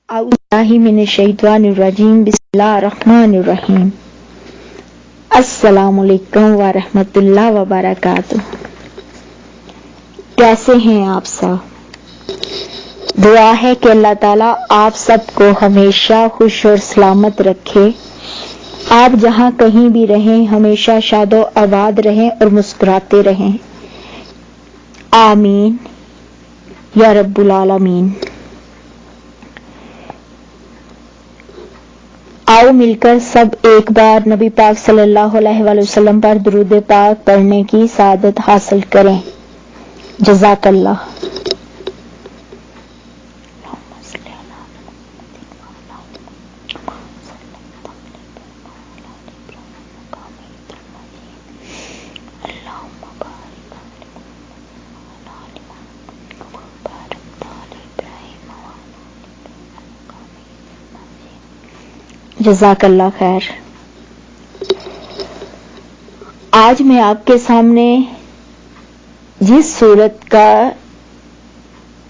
बिस्मिल्लाहिर्रहमानिर्रहीम बिस्मिल्लाहिर्रहमानिर्रहीम। अस्सलाम वालेकुम वरहमतुल्लाह वबरकातुह। कैसे हैं आप सब? दुआ है कि अल्लाह ताला आप सबको हमेशा खुश और सलामत रखे। आप जहां कहीं भी रहें हमेशा शादो आबाद रहें और मुस्कुराते रहें। आमीन या रब्बुल आलमीन। आओ मिलकर सब एक बार नबी पाक सल्लल्लाहु अलैहि वसल्लम पर दुरूद पाक पढ़ने की सादत हासिल करें। जज़ाकल्लाह। जज़ाकल्लाह खैर। आज मैं आपके सामने जिस सूरत का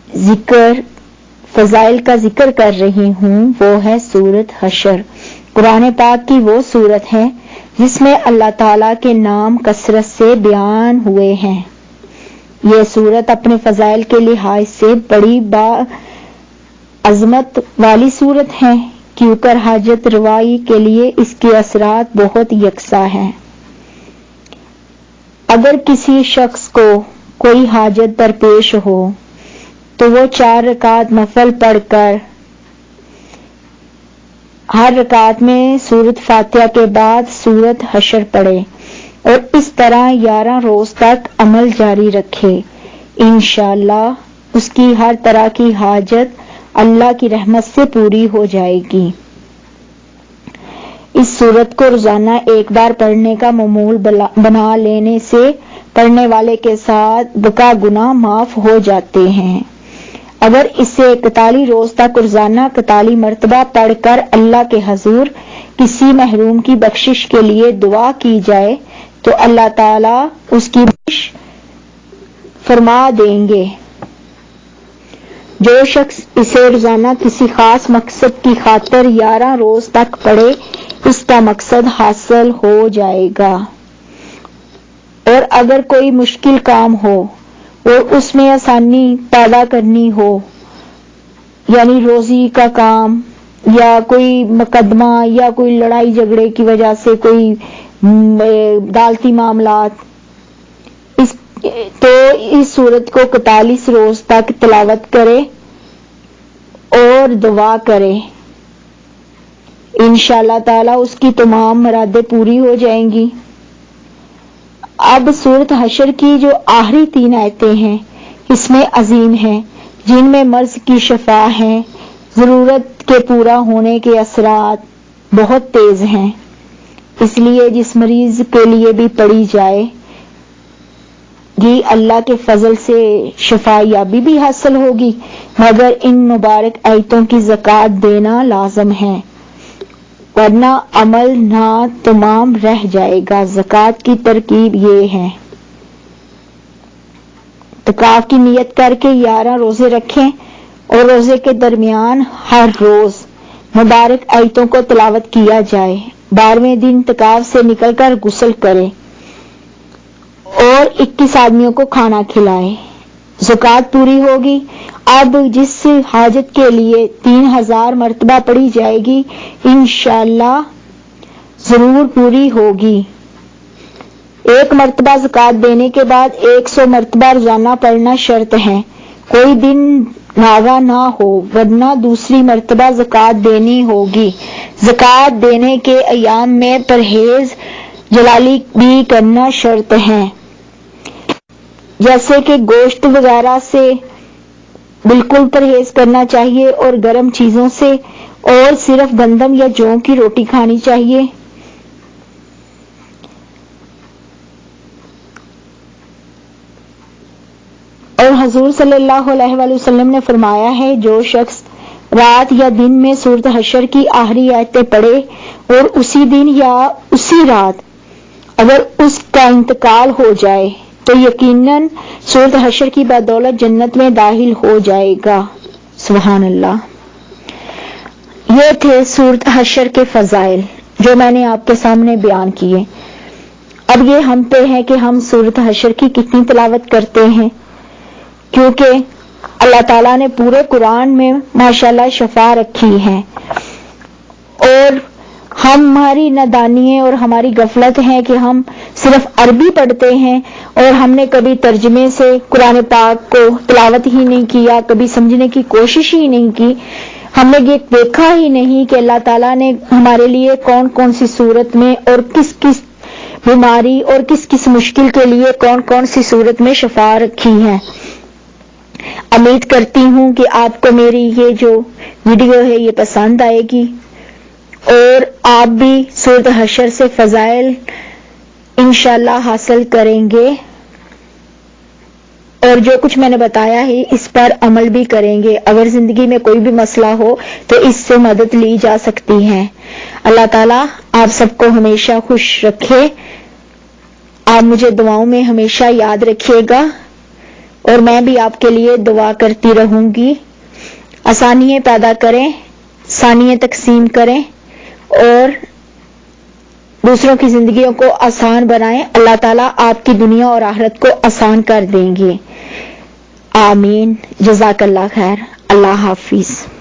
जिक्र फजाइल का जिक्र कर रही हूँ वो है सूरत हशर। कुरान पाक की वो सूरत है जिसमें अल्लाह ताला के नाम कसरत से बयान हुए हैं। ये सूरत अपने फजाइल के लिहाज से बड़ी अजमत वाली सूरत है क्योंकि हाजत रवाई के लिए इसके असरात बहुत यकसा हैं। अगर किसी शख्स को कोई हाजत दरपेश हो तो वो 4 रकात नफल पढ़कर हर रकात में सूरत फातिहा के बाद सूरत हशर पढ़े और इस तरह 11 रोज तक अमल जारी रखे। इंशाअल्लाह उसकी हर तरह की हाजत अल्लाह की रहमत से पूरी हो जाएगी। इस सूरत को रोजाना एक बार पढ़ने का मामूल बना लेने से पढ़ने वाले के साथ बका गुनाह माफ हो जाते हैं। अगर इसे 41 रोज तक रोजाना 41 मरतबा पढ़कर अल्लाह के हजूर किसी महरूम की बख्शिश के लिए दुआ की जाए तो अल्लाह ताला उसकी बख्शिश फरमा देंगे। जो शख्स इसे रोजाना किसी खास मकसद की खातिर 11 रोज तक पढ़े इसका मकसद हासिल हो जाएगा। और अगर कोई मुश्किल काम हो और उसमें आसानी पैदा करनी हो यानी रोजी का काम या कोई मुकदमा या कोई लड़ाई झगड़े की वजह से कोई अदालती मामलात तो इस सूरत को 41 रोज तक तिलावत करे और दुआ करे। इंशाअल्लाह ताला उसकी तमाम मुरादें पूरी हो जाएंगी। अब सूरत हशर की जो आखिरी 3 आयतें हैं इसमें अजीम हैं जिनमें मर्ज की शफा है। जरूरत के पूरा होने के असरात बहुत तेज हैं इसलिए जिस मरीज के लिए भी पढ़ी जाए ये अल्लाह के फजल से शफा याबी भी हासिल होगी मगर इन मुबारक आयतों की ज़कात देना लाजम है वरना अमल ना तमाम रह जाएगा। ज़कात की तरकीब ये है तकाफ की नियत करके 11 रोजे रखें और रोजे के दरमियान हर रोज मुबारक आयतों को तिलावत किया जाए। 12वें दिन तकाफ से निकलकर गुस्ल करें और 21 आदमियों को खाना खिलाए। ज़कात पूरी होगी। अब जिस हाजत के लिए 3000 मरतबा पढ़ी जाएगी इंशाअल्लाह जरूर पूरी होगी। 1 मरतबा ज़कात देने के बाद 100 मरतबा रोजाना पढ़ना शर्त है। कोई दिन नागा ना हो वरना दूसरी मरतबा ज़कात देनी होगी। ज़कात देने के अयाम में परहेज जलाली भी करना शर्त है जैसे कि गोश्त वगैरह से बिल्कुल परहेज करना चाहिए और गर्म चीजों से और सिर्फ गंदम या जौ की रोटी खानी चाहिए। और हजूर सल्लल्लाहु अलैहि वसल्लम ने फरमाया है जो शख्स रात या दिन में सूरत हशर की आखिरी आयतें पढ़े और उसी दिन या उसी रात अगर उसका इंतकाल हो जाए तो यकीनन सूरत हशर की बदौलत जन्नत में दाखिल हो जाएगा। सुभान अल्लाह। یہ تھے سورۃ حشر کے فضائل جو میں نے آپ کے سامنے بیان کیے۔ اب یہ ہم پہ ہے کہ ہم سورۃ حشر کی کتنی تلاوت کرتے ہیں، کیونکہ اللہ تعالیٰ نے پورے قرآن میں ماشاءاللہ شفا رکھی ہے، اور ہماری نادانی اور ہماری غفلت ہے کہ ہم صرف عربی پڑھتے ہیں اور ہم نے کبھی ترجمے سے قرآن پاک کو تلاوت ہی نہیں کیا، کبھی سمجھنے کی کوشش ہی نہیں کی۔ ہم نے یہ دیکھا ہی نہیں کہ اللہ تعالیٰ نے ہمارے لیے کون کون سی صورت میں اور کس کس بیماری اور کس کس مشکل کے لیے کون کون سی صورت میں شفا رکھی ہے۔ امید کرتی ہوں کہ آپ کو میری یہ جو ویڈیو ہے یہ پسند آئے گی، اور آپ بھی سورۃ حشر سے فضائل انشاءاللہ حاصل کریں گے، اور جو کچھ میں نے بتایا ہے اس پر عمل بھی کریں گے۔ اگر زندگی میں کوئی بھی مسئلہ ہو تو اس سے مدد لی جا سکتی ہے۔ اللہ تعالیٰ آپ سب کو ہمیشہ خوش رکھے۔ آپ مجھے دعاؤں میں ہمیشہ یاد رکھیے گا، اور میں بھی آپ کے لیے دعا کرتی رہوں گی۔ آسانیاں پیدا کریں، آسانیاں تقسیم کریں، اور دوسروں کی زندگیوں کو آسان بنائیں۔ اللہ تعالیٰ آپ کی دنیا اور آخرت کو آسان کر دیں گے۔ آمین۔ جزاک اللہ خیر۔ اللہ حافظ۔